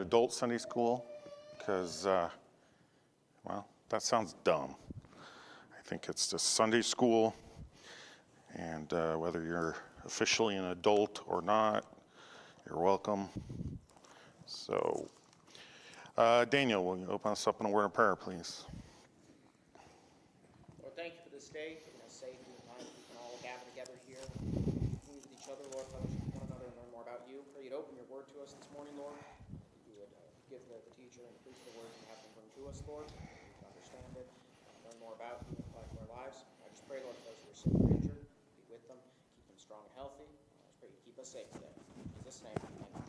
adult Sunday school because, well, that sounds dumb. I think it's just Sunday school, and whether you're officially an adult or not, you're welcome. So, Daniel, will you open us up in a word of prayer, please? Lord, thank you for this day, keeping us safe in the time we can all gather together here, communicate with each other, Lord, fellowship with one another, and learn more about you. Pray you'd open your word to us this morning, Lord. That you would give the teacher and the priest the words and have them bring to us, Lord, so that we can understand it, learn more about you, and apply it to our lives. I just pray, Lord, for those who are sick or injured, be with them, keep them strong and healthy. I just pray you keep us safe today. In Jesus' name, amen.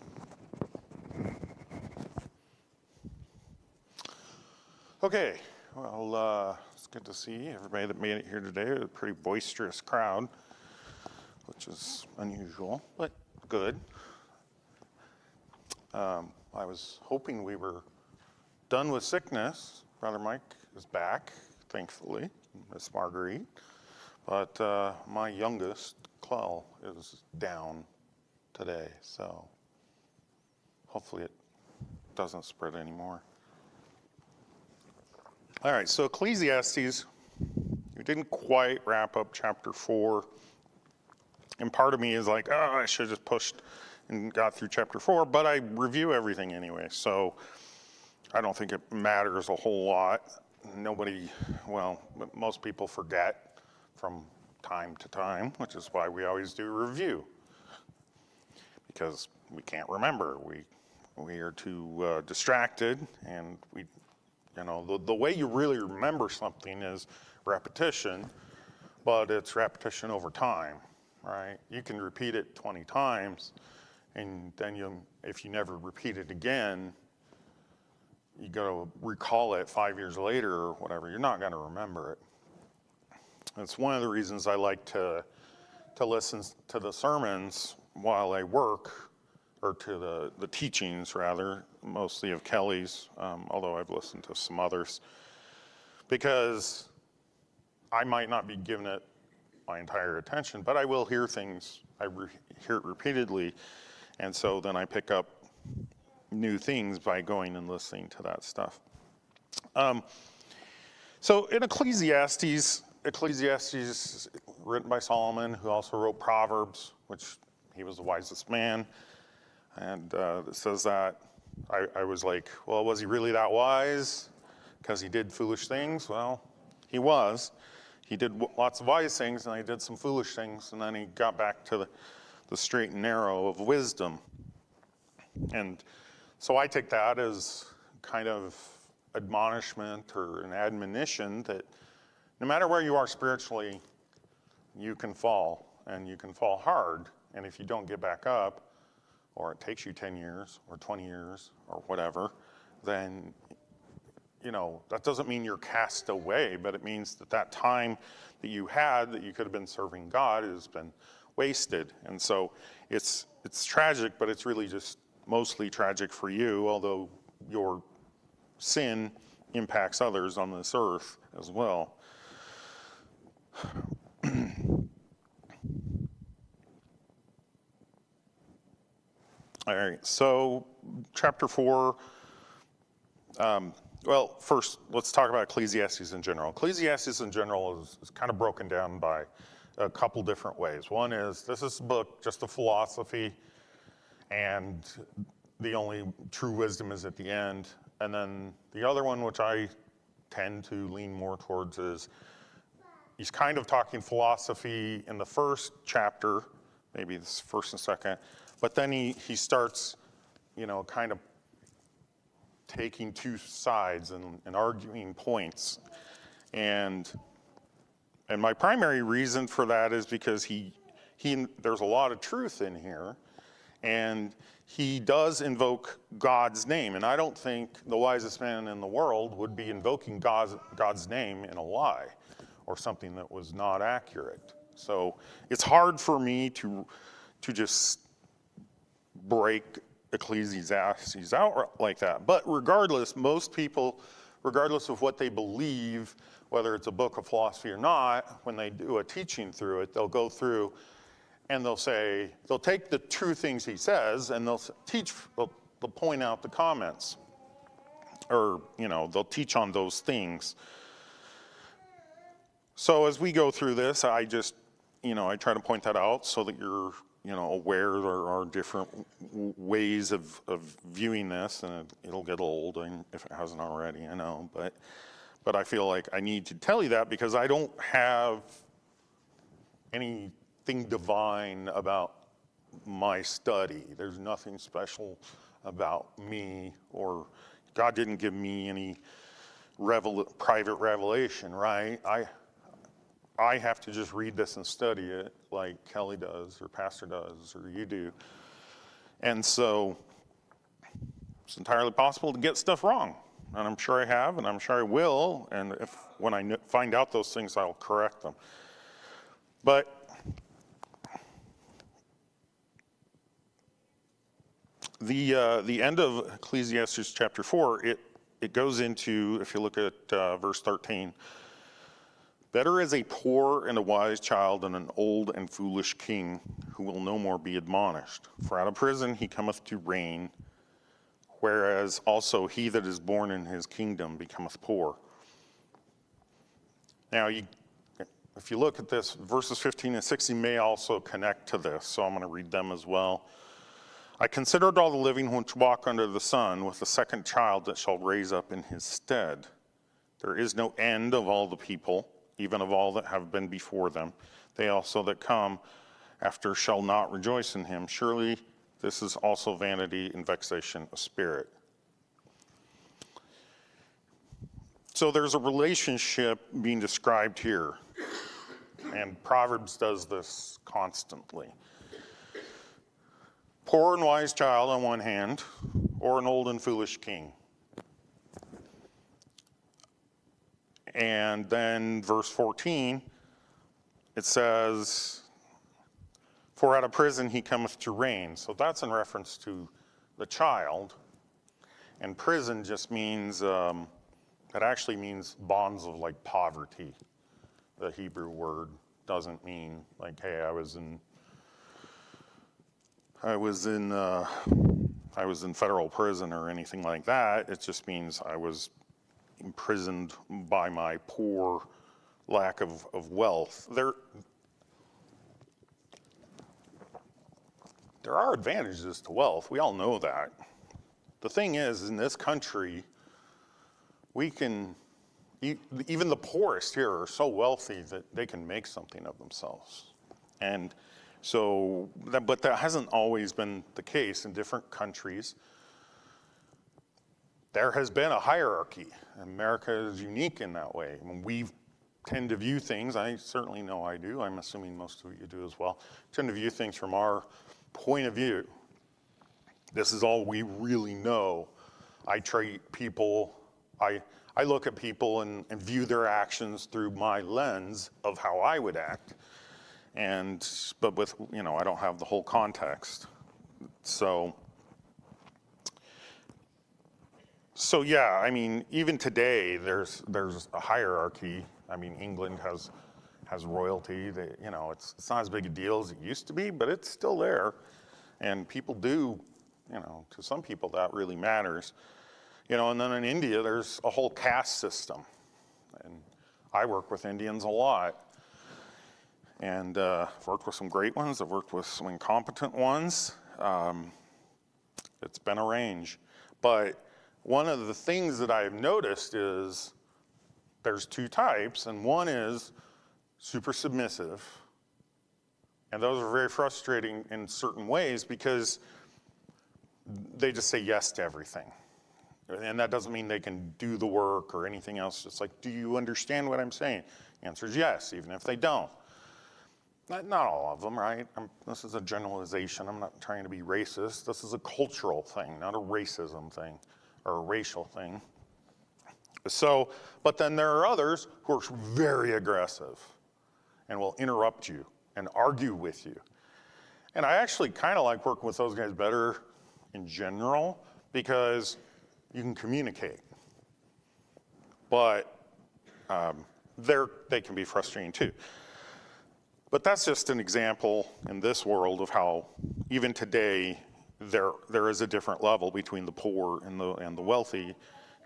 Okay, well, it's good to see everybody that made it here today. It was a pretty boisterous crowd, which is unusual, but good. I was hoping we were done with sickness. Brother Mike is back, thankfully, Miss Marguerite. But my youngest, Clell, is down today, so hopefully it doesn't spread anymore. All right, so Ecclesiastes, we didn't quite wrap up chapter 4. And part of me is like, oh, I should have just pushed and got through chapter 4, but I review everything anyway, so I don't think it matters a whole lot. Most people forget from time to time, which is why we always do a review, because we can't remember. We are too distracted, and the way you really remember something is repetition, but it's repetition over time, right? You can repeat it 20 times, and then if you never repeat it again, you got to recall it 5 years later or whatever. You're not going to remember it. It's one of the reasons I like to listen to the sermons while I work, or to the teachings rather, mostly of Kelly's, although I've listened to some others, because I might not be giving it my entire attention, but I will hear things, hear it repeatedly, and so then I pick up new things by going and listening to that stuff. So in Ecclesiastes is written by Solomon, who also wrote Proverbs, which he was the wisest man. And it says that. I was like, well, was he really that wise? Because he did foolish things? Well, he was. He did lots of wise things, and he did some foolish things, and then he got back to the straight and narrow of wisdom. And so I take that as kind of admonishment or an admonition that no matter where you are spiritually, you can fall, and you can fall hard. And if you don't get back up, or it takes you 10 years or 20 years or whatever, then, that doesn't mean you're cast away, but it means that time that you had that you could have been serving God has been wasted. And so it's tragic, but it's really just mostly tragic for you, although your sin impacts others on this earth as well. All right, so chapter 4, first let's talk about Ecclesiastes in general. Ecclesiastes in general is kind of broken down by a couple different ways. One is, this is a book, just a philosophy, and the only true wisdom is at the end. And then the other one, which I tend to lean more towards, is he's kind of talking philosophy in the first chapter, maybe this first and second, but then he starts, kind of taking two sides and arguing points. And my primary reason for that is because there's a lot of truth in here, and he does invoke God's name. And I don't think the wisest man in the world would be invoking God's name in a lie or something that was not accurate. So it's hard for me to just break Ecclesiastes out like that. But regardless, most people, regardless of what they believe, whether it's a book of philosophy or not, when they do a teaching through it, they'll go through and they'll take the true things he says, and they'll they'll point out the comments, or, they'll teach on those things. So as we go through this, I just, I try to point that out so that you're, aware there are different ways of viewing this, and it'll get old if it hasn't already, I know, but I feel like I need to tell you that because I don't have anything divine about my study. There's nothing special about me, or God didn't give me any private revelation, right? I have to just read this and study it like Kelly does, or Pastor does, or you do. And so it's entirely possible to get stuff wrong. And I'm sure I have, and I'm sure I will. And when I find out those things, I'll correct them. But the end of Ecclesiastes chapter 4, it goes into, if you look at verse 13, better is a poor and a wise child than an old and foolish king who will no more be admonished. For out of prison he cometh to reign, whereas also he that is born in his kingdom becometh poor. Now, if you look at this, verses 15 and 16 may also connect to this, so I'm going to read them as well. I considered all the living which walk under the sun, with the second child that shall raise up in his stead. There is no end of all the people, even of all that have been before them. They also that come after shall not rejoice in him. Surely this is also vanity and vexation of spirit. So there's a relationship being described here, and Proverbs does this constantly. Poor and wise child on one hand, or an old and foolish king. And then verse 14, it says, for out of prison he cometh to reign. So that's in reference to the child. And prison just means, it actually means bonds of like poverty. The Hebrew word doesn't mean like, hey, I was in federal prison or anything like that. It just means I was imprisoned by my poor lack of wealth. There are advantages to wealth. We all know that. The thing is, in this country, we can, even the poorest here are so wealthy that they can make something of themselves. And so, but that hasn't always been the case in different countries. There has been a hierarchy. America is unique in that way. When we tend to view things, I certainly know I do, I'm assuming most of you do as well, tend to view things from our point of view. This is all we really know. I treat people, I look at people and view their actions through my lens of how I would act. But with, I don't have the whole context. So yeah, I mean, even today, there's a hierarchy. I mean, England has royalty. It's not as big a deal as it used to be, but it's still there. And people do, to some people that really matters. And then in India, there's a whole caste system. And I work with Indians a lot. And I've worked with some great ones. I've worked with some incompetent ones. It's been a range. But one of the things that I've noticed is there's two types, and one is super submissive. And those are very frustrating in certain ways because they just say yes to everything. And that doesn't mean they can do the work or anything else. It's like, do you understand what I'm saying? The answer is yes, even if they don't. Not all of them, right? This is a generalization. I'm not trying to be racist. This is a cultural thing, not a racism thing or a racial thing. So, but then there are others who are very aggressive and will interrupt you and argue with you. And I actually kind of like working with those guys better in general because you can communicate. But they can be frustrating too. But that's just an example in this world of how even today there is a different level between the poor and the wealthy.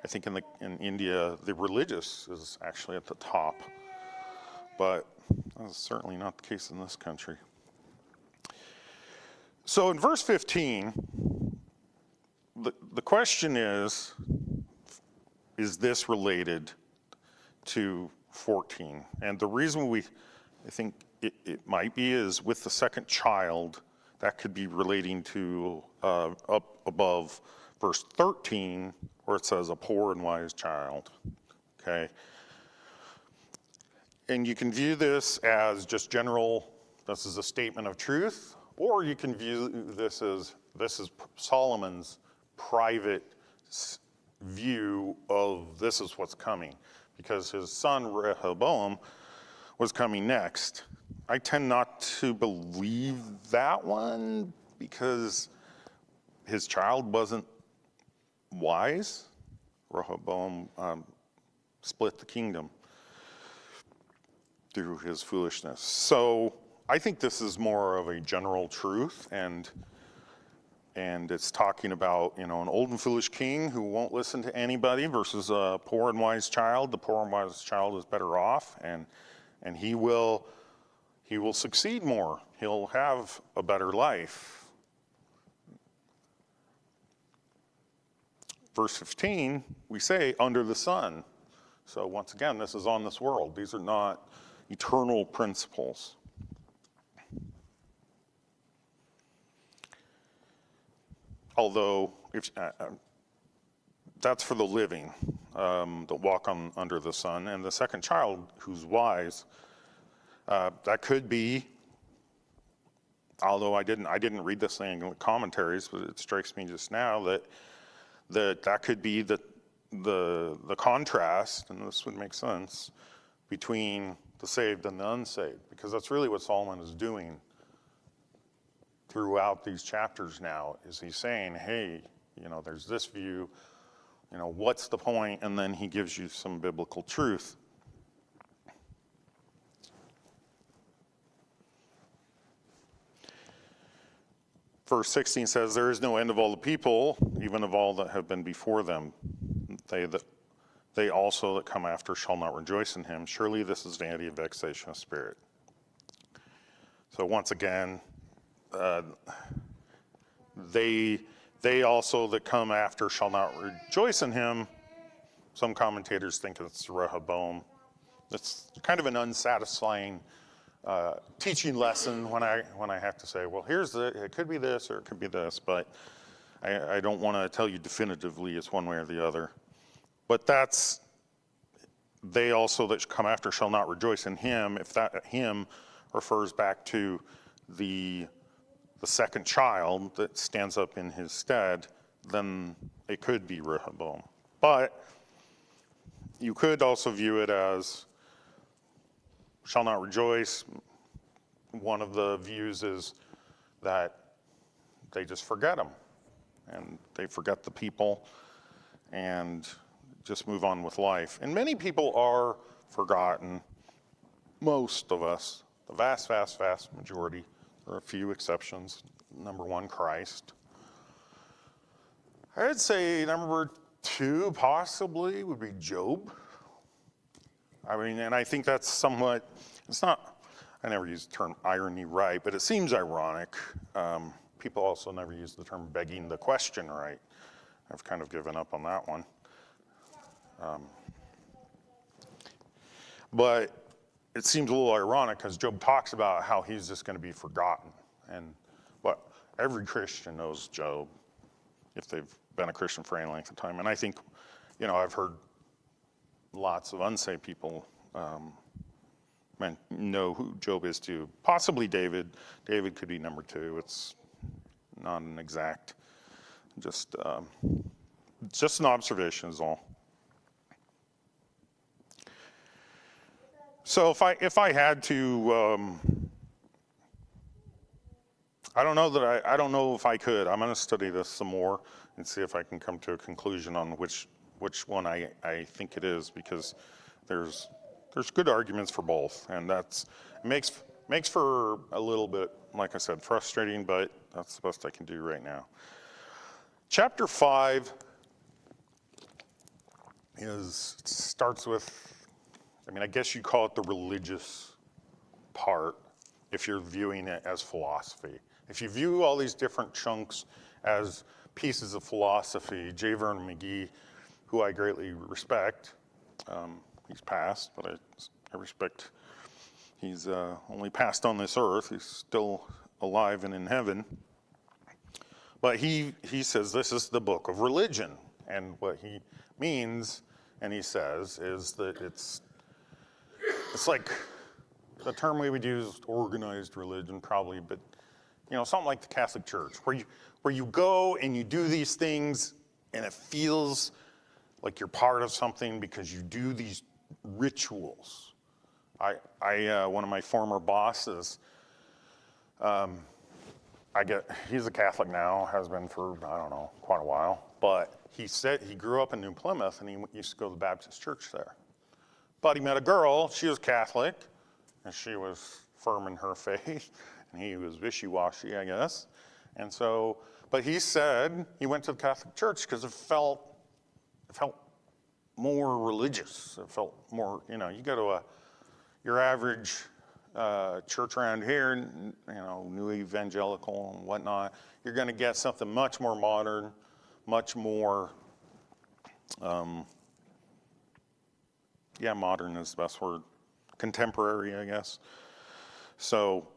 I think in India, the religious is actually at the top, but that's certainly not the case in this country. So in verse 15, the question is this related to 14? And the reason I think it might be is with the second child, that could be relating to up above verse 13, where it says a poor and wise child, okay? And you can view this as just general, this is a statement of truth, or you can view this is Solomon's private view of this is what's coming, because his son Rehoboam was coming next. I tend not to believe that one because his child wasn't wise. Rehoboam split the kingdom through his foolishness. So I think this is more of a general truth, and it's talking about, an old and foolish king who won't listen to anybody versus a poor and wise child. The poor and wise child is better off, and he will succeed more. He'll have a better life. Verse 15, we say, under the sun. So once again, this is on this world. These are not eternal principles. Although, that's for the living, that walk under the sun. And the second child, who's wise, that could be, although I didn't read this thing in the commentaries, but it strikes me just now that could be the contrast, and this would make sense, between the saved and the unsaved, because that's really what Solomon is doing throughout these chapters now, is he's saying, hey, there's this view, what's the point? And then he gives you some biblical truth. Verse 16 says, there is no end of all the people, even of all that have been before them. They also that come after shall not rejoice in him. Surely this is vanity and vexation of spirit. So once again, they also that come after shall not rejoice in him. Some commentators think it's Rehoboam. It's kind of an unsatisfying teaching lesson when I have to say, well, it could be this or it could be this, but I don't want to tell you definitively it's one way or the other. But they also that come after shall not rejoice in him. If that him refers back to the second child that stands up in his stead, then it could be Rehoboam. But you could also view it as shall not rejoice. One of the views is that they just forget him, and they forget the people and just move on with life. And many people are forgotten. Most of us, the vast, vast, vast majority. There are a few exceptions. Number one, Christ. I'd say number two possibly would be Job. And I think that's somewhat, I never use the term irony right, but it seems ironic. People also never use the term begging the question right. I've kind of given up on that one. But it seems a little ironic because Job talks about how he's just going to be forgotten. And every Christian knows Job if they've been a Christian for any length of time. And I think, I've heard lots of unsaved people know who Job is too. Possibly David. David could be number two. It's not an exact, just an observation is all. So if I had to, I don't know if I could. I'm going to study this some more and see if I can come to a conclusion on which one I think it is, because there's good arguments for both, and it makes Makes for a little bit, like I said, frustrating, but that's the best I can do right now. Chapter 5 starts with, I guess you call it the religious part if you're viewing it as philosophy. If you view all these different chunks as pieces of philosophy, J. Vernon McGee, who I greatly respect, he's passed, but I respect, he's only passed on this earth, he's still alive and in heaven. But he says this is the book of religion, and what he means, and he says, is that it's like the term we would use, organized religion probably, but something like the Catholic Church, where you go and you do these things and it feels like you're part of something because you do these rituals. One of my former bosses, he's a Catholic now, has been for, I don't know, quite a while, but he said he grew up in New Plymouth and he used to go to the Baptist church there. But he met a girl, she was Catholic, and she was firm in her faith, and he was wishy-washy, I guess. And so, but he said he went to the Catholic Church because it felt more religious. It felt more, you go to your average church around here, new evangelical and whatnot, you're going to get something much more modern, much more, modern is the best word, contemporary, I guess. So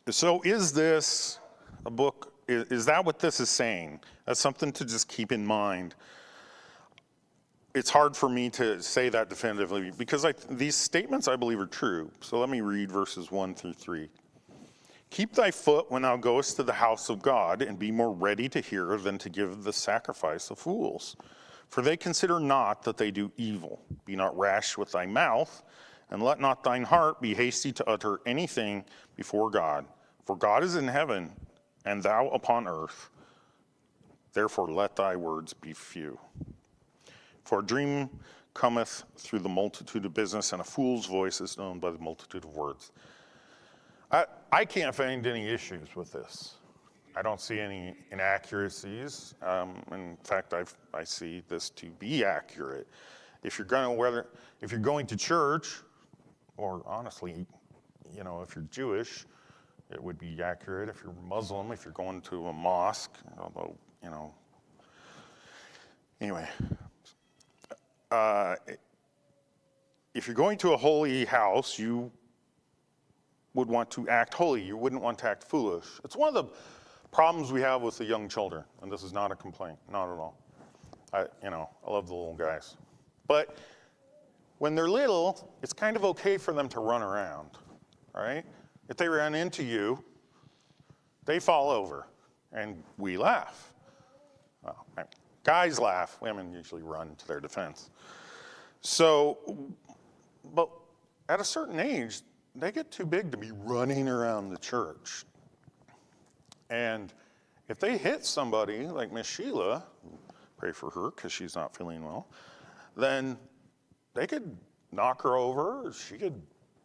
is this a book, is that what this is saying? That's something to just keep in mind. It's hard for me to say that definitively because these statements I believe are true. So let me read verses 1 through 3. Keep thy foot when thou goest to the house of God, and be more ready to hear than to give the sacrifice of fools. For they consider not that they do evil. Be not rash with thy mouth, and let not thine heart be hasty to utter anything before God. For God is in heaven, and thou upon earth. Therefore let thy words be few. For a dream cometh through the multitude of business, and a fool's voice is known by the multitude of words. I can't find any issues with this. I don't see any inaccuracies. In fact, I see this to be accurate. If you're going to church, or honestly, if you're Jewish, it would be accurate. If you're Muslim, if you're going to a mosque, although, anyway. If you're going to a holy house, you would want to act holy. You wouldn't want to act foolish. It's one of the problems we have with the young children, and this is not a complaint, not at all. I love the little guys. But when they're little, it's kind of okay for them to run around, right? If they run into you, they fall over, and we laugh. Well, guys laugh, women usually run to their defense. So, but at a certain age, they get too big to be running around the church. And if they hit somebody like Miss Sheila, pray for her because she's not feeling well, then they could knock her over, or she could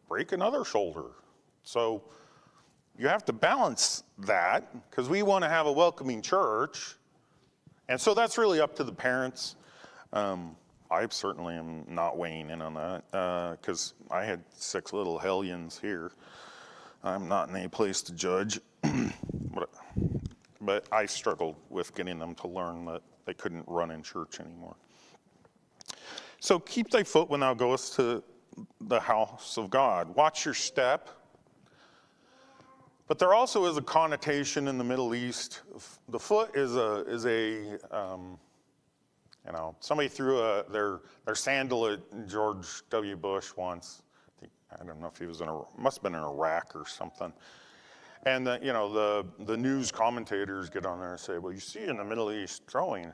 break another shoulder. So you have to balance that because we want to have a welcoming church. And so that's really up to the parents. I certainly am not weighing in on that because I had 6 little hellions here. I'm not in any place to judge, but I struggled with getting them to learn that they couldn't run in church anymore. So keep thy foot when thou goest to the house of God. Watch your step. But there also is a connotation in the Middle East. The foot is a somebody threw their sandal at George W. Bush once. I don't know if he was must have been in Iraq or something. And the news commentators get on there and say, well, you see in the Middle East throwing,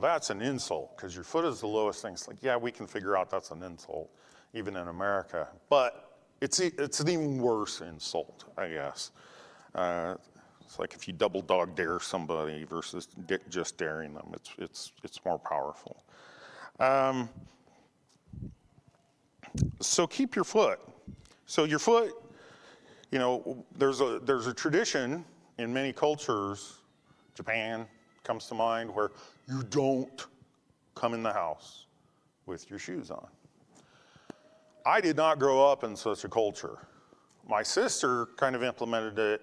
that's an insult because your foot is the lowest thing. It's like, yeah, we can figure out that's an insult, even in America. But it's an even worse insult, I guess. It's like if you double dog dare somebody versus just daring them. It's more powerful. So keep your foot. So your foot, there's a tradition in many cultures, Japan comes to mind, where you don't come in the house with your shoes on. I did not grow up in such a culture. My sister kind of implemented it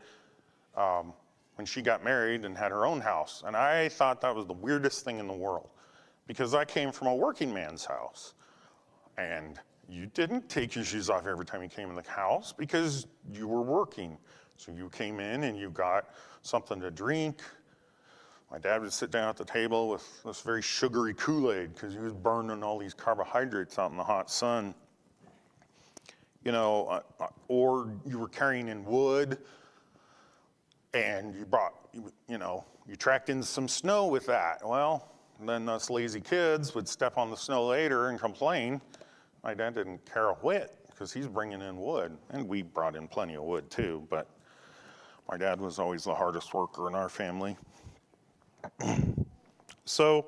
when she got married and had her own house. And I thought that was the weirdest thing in the world, because I came from a working man's house. And you didn't take your shoes off every time you came in the house because you were working. So you came in and you got something to drink. My dad would sit down at the table with this very sugary Kool-Aid because he was burning all these carbohydrates out in the hot sun. Or you were carrying in wood and you tracked in some snow with that. Well, then us lazy kids would step on the snow later and complain. My dad didn't care a whit because he's bringing in wood, and we brought in plenty of wood too, but my dad was always the hardest worker in our family. So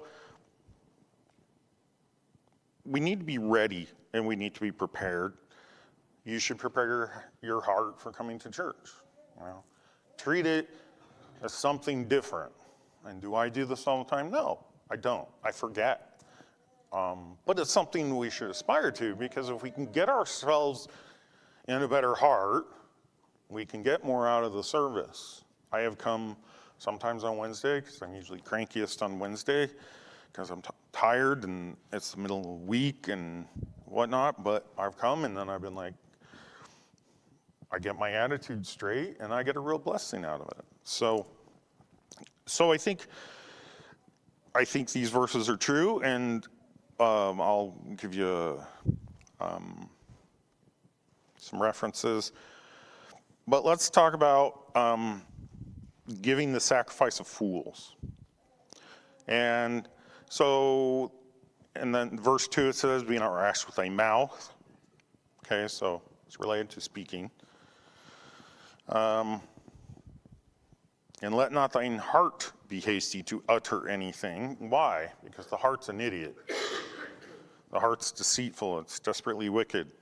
we need to be ready and we need to be prepared. You should prepare your heart for coming to church. Treat it as something different. And do I do this all the time? No, I don't. I forget. But it's something we should aspire to, because if we can get ourselves in a better heart, we can get more out of the service. I have come sometimes on Wednesday, because I'm usually crankiest on Wednesday, because I'm tired and it's the middle of the week and whatnot, but I've come and then I've been like, I get my attitude straight and I get a real blessing out of it. So I think these verses are true, and I'll give you some references. But let's talk about giving the sacrifice of fools. And then verse 2, it says, be not rash with thy mouth. Okay, so it's related to speaking. And let not thine heart be hasty to utter anything. Why? Because the heart's an idiot. The heart's deceitful. It's desperately wicked.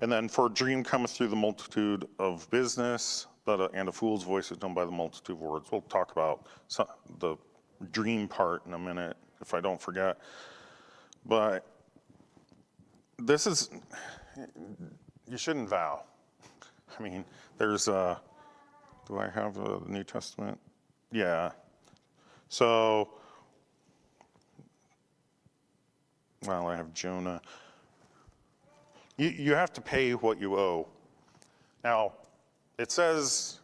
And then, for a dream cometh through the multitude of business, and a fool's voice is known by the multitude of words. We'll talk about the dream part in a minute, if I don't forget. But this is, you shouldn't vow. I mean, there's do I have the New Testament? Yeah. So, well, I have Jonah. You have to pay what you owe. Now, it says,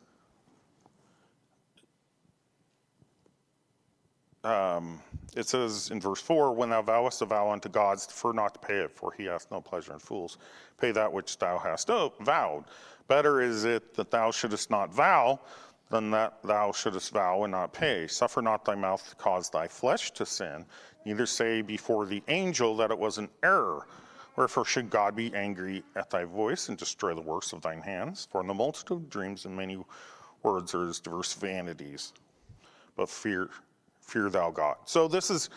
in verse 4, when thou vowest a vow unto God, defer not to pay it, for he hath no pleasure in fools. Pay that which thou hast vowed. Better is it that thou shouldest not vow than that thou shouldest vow and not pay. Suffer not thy mouth to cause thy flesh to sin, neither say before the angel that it was an error. Wherefore should God be angry at thy voice and destroy the works of thine hands? For in the multitude of dreams and many words there is diverse vanities. But fear thou God. So this is,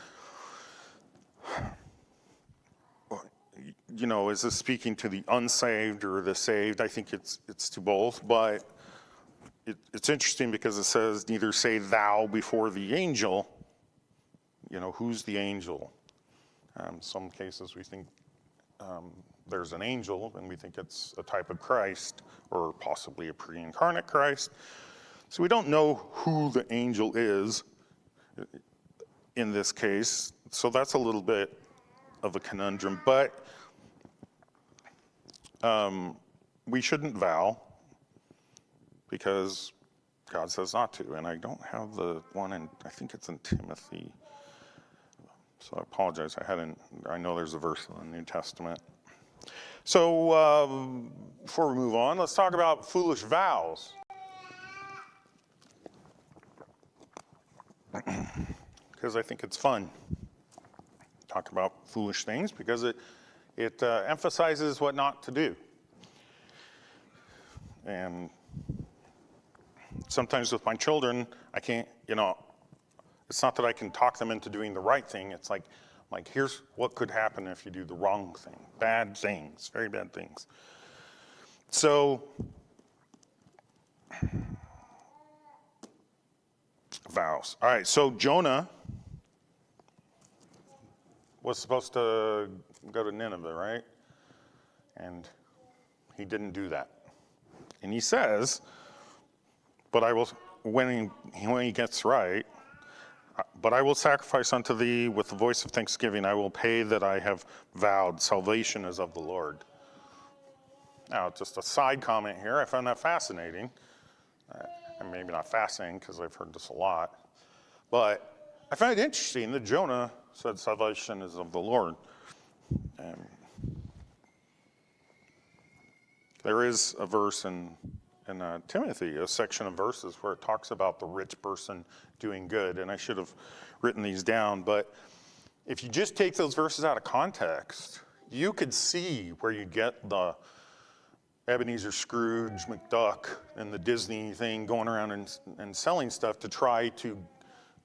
is this speaking to the unsaved or the saved? I think it's to both, but it's interesting because it says neither say thou before the angel. Who's the angel? Some cases we think there's an angel, and we think it's a type of Christ, or possibly a pre-incarnate Christ. So we don't know who the angel is in this case. So that's a little bit of a conundrum. But we shouldn't vow because God says not to. And I don't have the one I think it's in Timothy. So I apologize. I know there's a verse in the New Testament. So before we move on, let's talk about foolish vows. Because I think it's fun to talk about foolish things, because it emphasizes what not to do. And sometimes with my children, I can't, It's not that I can talk them into doing the right thing. It's like here's what could happen if you do the wrong thing. Bad things, very bad things. So, vows. All right, so Jonah was supposed to go to Nineveh, right? And he didn't do that. And he says, but I will, when he gets right, but I will sacrifice unto thee with the voice of thanksgiving. I will pay that I have vowed. Salvation is of the Lord. Now, just a side comment here. I found that fascinating. And maybe not fascinating because I've heard this a lot. But I find it interesting that Jonah said salvation is of the Lord. There is a verse in Timothy, a section of verses where it talks about the rich person doing good. And I should have written these down. But if you just take those verses out of context, you could see where you get the Ebenezer Scrooge, McDuck, and the Disney thing going around and selling stuff to try to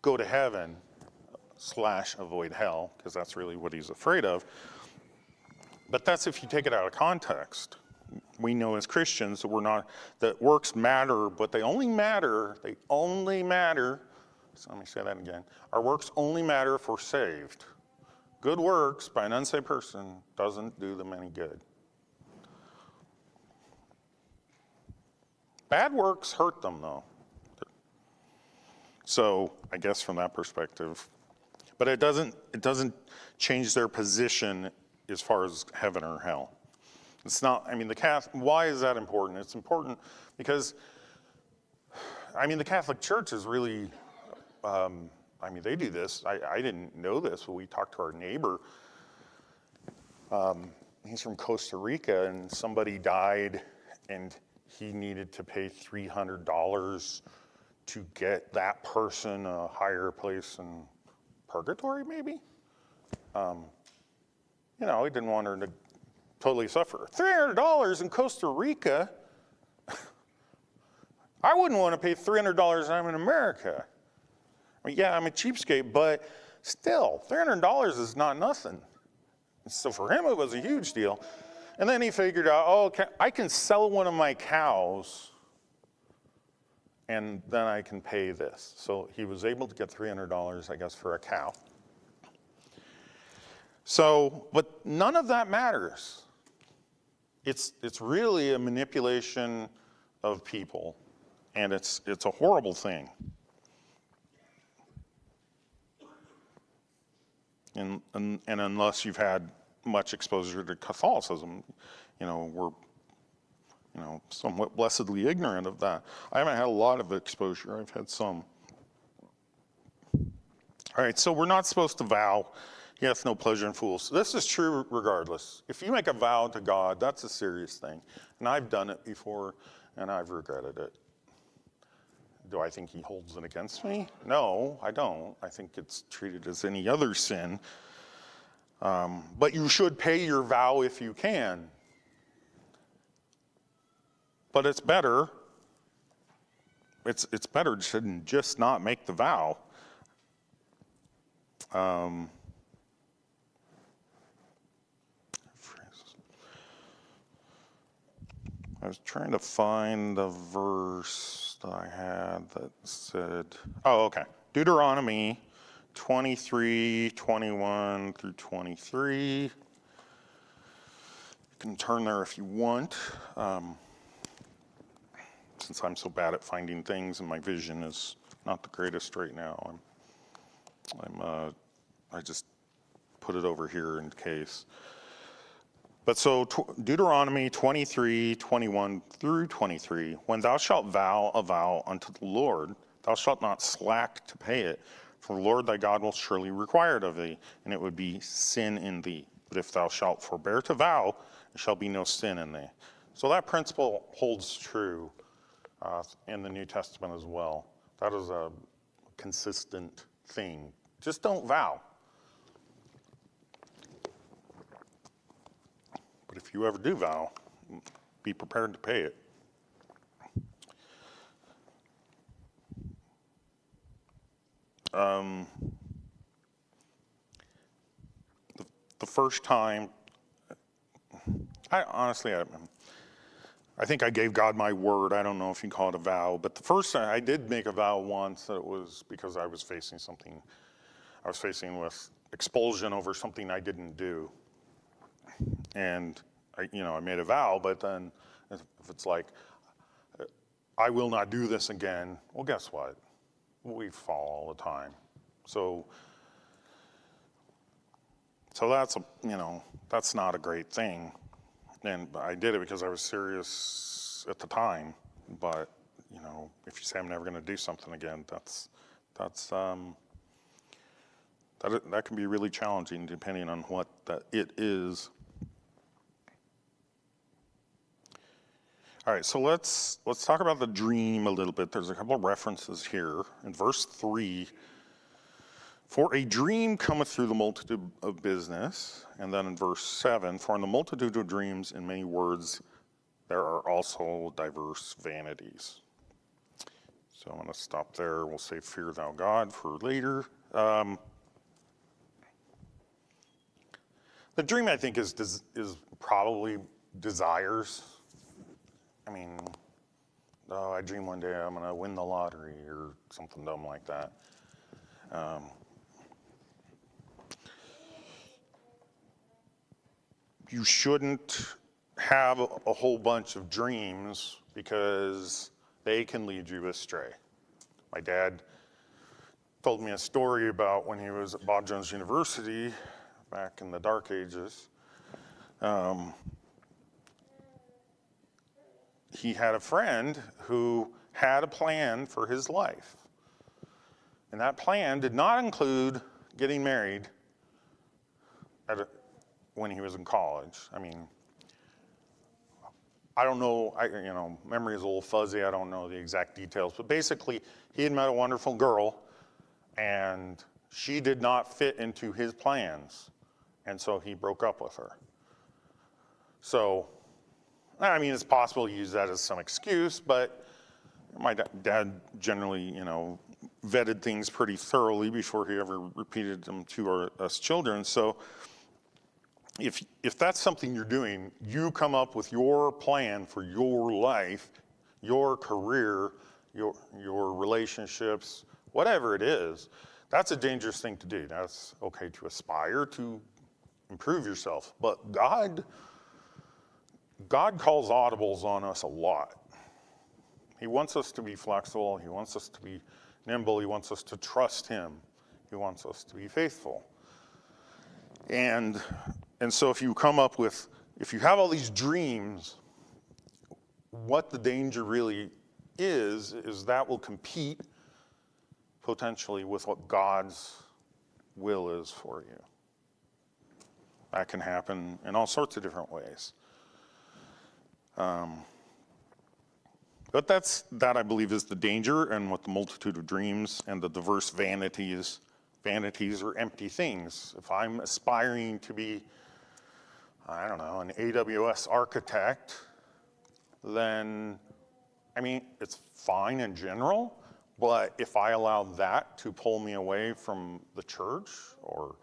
go to heaven / avoid hell, because that's really what he's afraid of. But that's if you take it out of context. We know as Christians that works matter, but they only matter, so let me say that again. Our works only matter if we're saved. Good works by an unsaved person doesn't do them any good. Bad works hurt them, though. So I guess from that perspective, but it doesn't change their position as far as heaven or hell. It's not. I mean, why is that important? It's important because, I mean, the Catholic Church is really. They do this. I didn't know this, but we talked to our neighbor. He's from Costa Rica, and somebody died, and he needed to pay $300 to get that person a higher place in purgatory, maybe? He didn't want her to totally suffer. $300 in Costa Rica? I wouldn't want to pay $300 I'm in America. I mean, yeah, I'm a cheapskate, but still, $300 is not nothing. So for him, it was a huge deal. And then he figured out, I can sell one of my cows, and then I can pay this. So he was able to get $300, I guess, for a cow. So, but none of that matters. It's really a manipulation of people, and it's a horrible thing. And unless you've had much exposure to Catholicism, we're somewhat blessedly ignorant of that. I haven't had a lot of exposure. I've had some. All right, so we're not supposed to vow. He hath no pleasure in fools. This is true regardless. If you make a vow to God, that's a serious thing. And I've done it before, and I've regretted it. Do I think he holds it against me? No, I don't. I think it's treated as any other sin. But you should pay your vow if you can. But it's better. It's better to just not make the vow. I was trying to find the verse that I had that said, Deuteronomy 23, 21 through 23. You can turn there if you want. Since I'm so bad at finding things and my vision is not the greatest right now, I just put it over here in case. But so Deuteronomy 23, 21 through 23, when thou shalt vow a vow unto the Lord, thou shalt not slack to pay it, for the Lord thy God will surely require it of thee, and it would be sin in thee. But if thou shalt forbear to vow, there shall be no sin in thee. So that principle holds true in the New Testament as well. That is a consistent thing. Just don't vow. But if you ever do vow, be prepared to pay it. the first time, I think I gave God my word. I don't know if you call it a vow, but the first time I did make a vow once that it was because I was facing something. I was facing with expulsion over something I didn't do. And I made a vow, but then if it's like, I will not do this again, well, guess what? We fall all the time. So that's not a great thing. And I did it because I was serious at the time. But, if you say I'm never going to do something again, that can be really challenging depending on what it is. All right, so let's talk about the dream a little bit. There's a couple of references here. In verse 3, for a dream cometh through the multitude of business. And then in verse 7, for in the multitude of dreams in many words there are also diverse vanities. So I'm going to stop there. We'll save fear thou God for later. The dream, I think, is probably desires. I mean, I dream one day I'm going to win the lottery or something dumb like that. You shouldn't have a whole bunch of dreams because they can lead you astray. My dad told me a story about when he was at Bob Jones University back in the dark ages. He had a friend who had a plan for his life. And that plan did not include getting married when he was in college. I mean, I don't know, memory is a little fuzzy. I don't know the exact details. But basically, he had met a wonderful girl, and she did not fit into his plans. And so he broke up with her. So, it's possible to use that as some excuse, but my dad generally, vetted things pretty thoroughly before he ever repeated them to us children. So if that's something you're doing, you come up with your plan for your life, your career, your relationships, whatever it is, that's a dangerous thing to do. That's okay to aspire to improve yourself, but God calls audibles on us a lot. He wants us to be flexible. He wants us to be nimble. He wants us to trust him. He wants us to be faithful. And so if you have all these dreams, what the danger really is that will compete potentially with what God's will is for you. That can happen in all sorts of different ways. But that I believe is the danger, and what the multitude of dreams and the diverse vanities are empty things. If I'm aspiring to be, an AWS architect, then, it's fine in general, but if I allow that to pull me away from the church or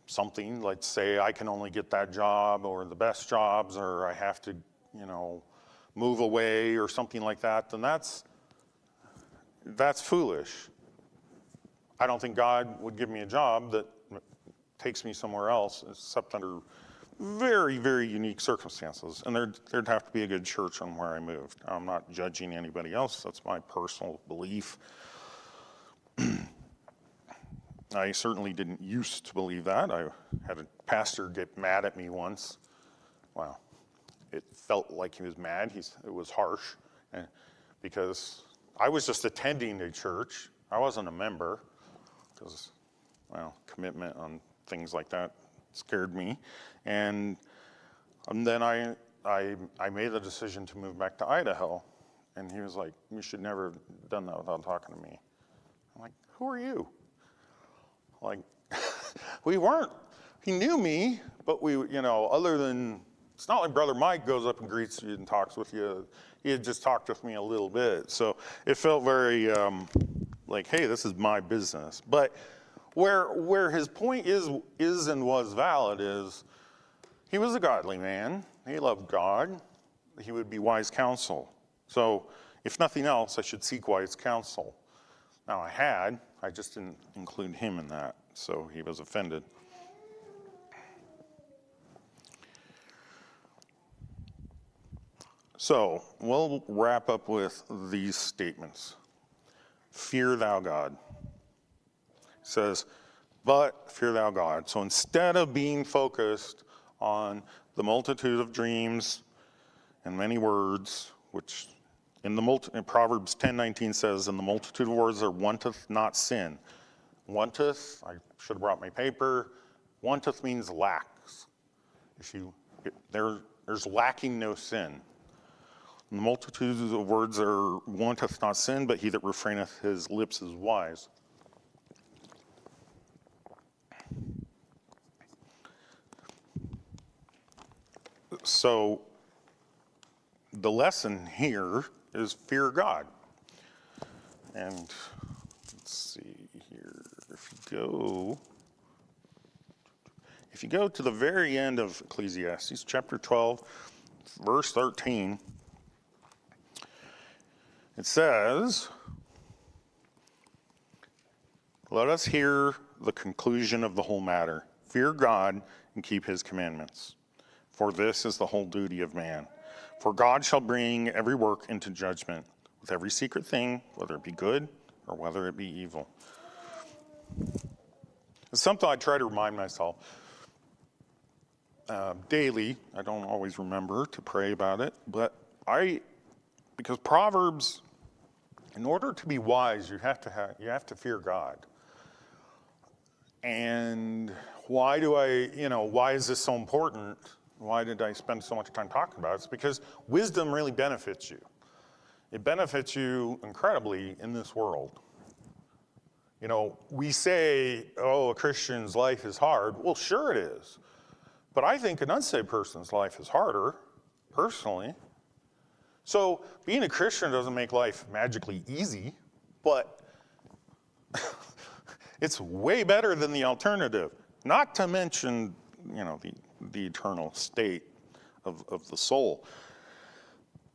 something, let's say I can only get that job or the best jobs, or I have to, move away or something like that, then that's foolish. I don't think God would give me a job that takes me somewhere else except under very, very unique circumstances. And there'd have to be a good church on where I moved. I'm not judging anybody else. That's my personal belief. I certainly didn't used to believe that. I had a pastor get mad at me once. Wow. It felt like he was mad. It was harsh because I was just attending a church. I wasn't a member because, commitment on things like that scared me. And then I made the decision to move back to Idaho. And he was like, you should never have done that without talking to me. I'm like, who are you? Like, we weren't. He knew me, but other than, it's not like Brother Mike goes up and greets you and talks with you. He had just talked with me a little bit. So it felt very like, hey, this is my business. But where his point is and was valid is he was a godly man. He loved God. He would be wise counsel. So if nothing else, I should seek wise counsel. Now I just didn't include him in that, so he was offended. So we'll wrap up with these statements. Fear thou God. It says, but fear thou God. So instead of being focused on the multitude of dreams and many words, which in Proverbs 10:19 says, in the multitude of words there wanteth not sin. Wanteth, I should have brought my paper. Wanteth means lacks. There's lacking no sin. In the multitude of words there wanteth not sin, but he that refraineth his lips is wise. So the lesson here is fear God. And let's see here, if you go to the very end of Ecclesiastes, chapter 12, verse 13, it says, let us hear the conclusion of the whole matter. Fear God and keep his commandments. For this is the whole duty of man. For God shall bring every work into judgment with every secret thing, whether it be good or whether it be evil. It's something I try to remind myself daily. I don't always remember to pray about it, but because Proverbs, in order to be wise, you have to fear God. And why is this so important? Why did I spend so much time talking about it? It's because wisdom really benefits you. It benefits you incredibly in this world. We say, a Christian's life is hard. Well, sure it is. But I think an unsaved person's life is harder, personally. So being a Christian doesn't make life magically easy, but it's way better than the alternative. Not to mention, the eternal state of the soul.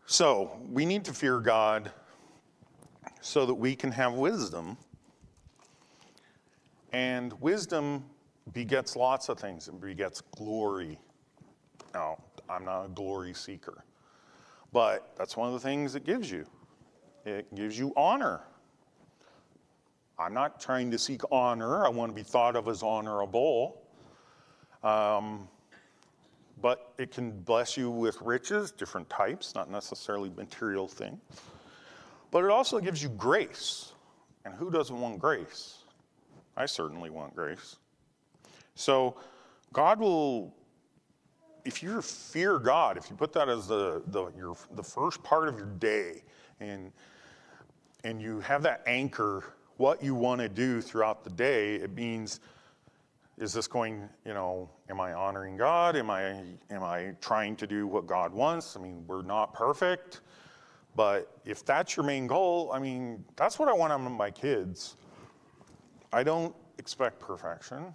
So we need to fear God so that we can have wisdom. And wisdom begets lots of things. It begets glory. Now, I'm not a glory seeker, but that's one of the things it gives you. It gives you honor. I'm not trying to seek honor. I want to be thought of as honorable. But it can bless you with riches, different types, not necessarily material things. But it also gives you grace. And who doesn't want grace? I certainly want grace. So God will, if you fear God, if you put that as the first part of your day, and you have that anchor, what you want to do throughout the day, it means, is this going, am I honoring God? Am I trying to do what God wants? We're not perfect, but if that's your main goal, that's what I want out of my kids. I don't expect perfection.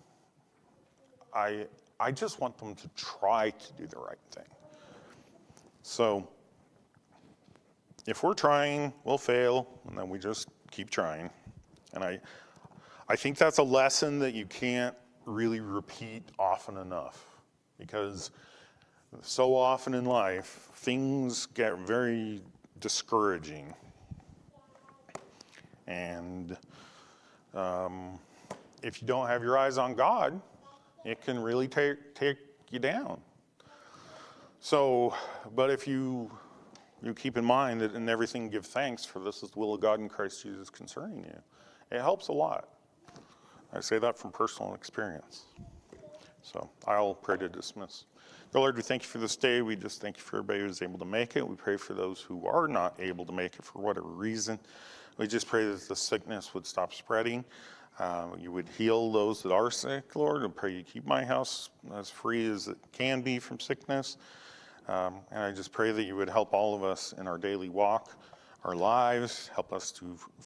I just want them to try to do the right thing. So if we're trying, we'll fail, and then we just keep trying. And I think that's a lesson that you can't really repeat often enough, because so often in life, things get very discouraging. And if you don't have your eyes on God, it can really take you down. So, but if you keep in mind that in everything give thanks, for this is the will of God in Christ Jesus concerning you, it helps a lot. I say that from personal experience. So I'll pray to dismiss. Dear Lord, we thank you for this day. We just thank you for everybody who's able to make it. We pray for those who are not able to make it for whatever reason. We just pray that the sickness would stop spreading. You would heal those that are sick, Lord. I pray you keep my house as free as it can be from sickness. And I just pray that you would help all of us in our daily walk, our lives, help us to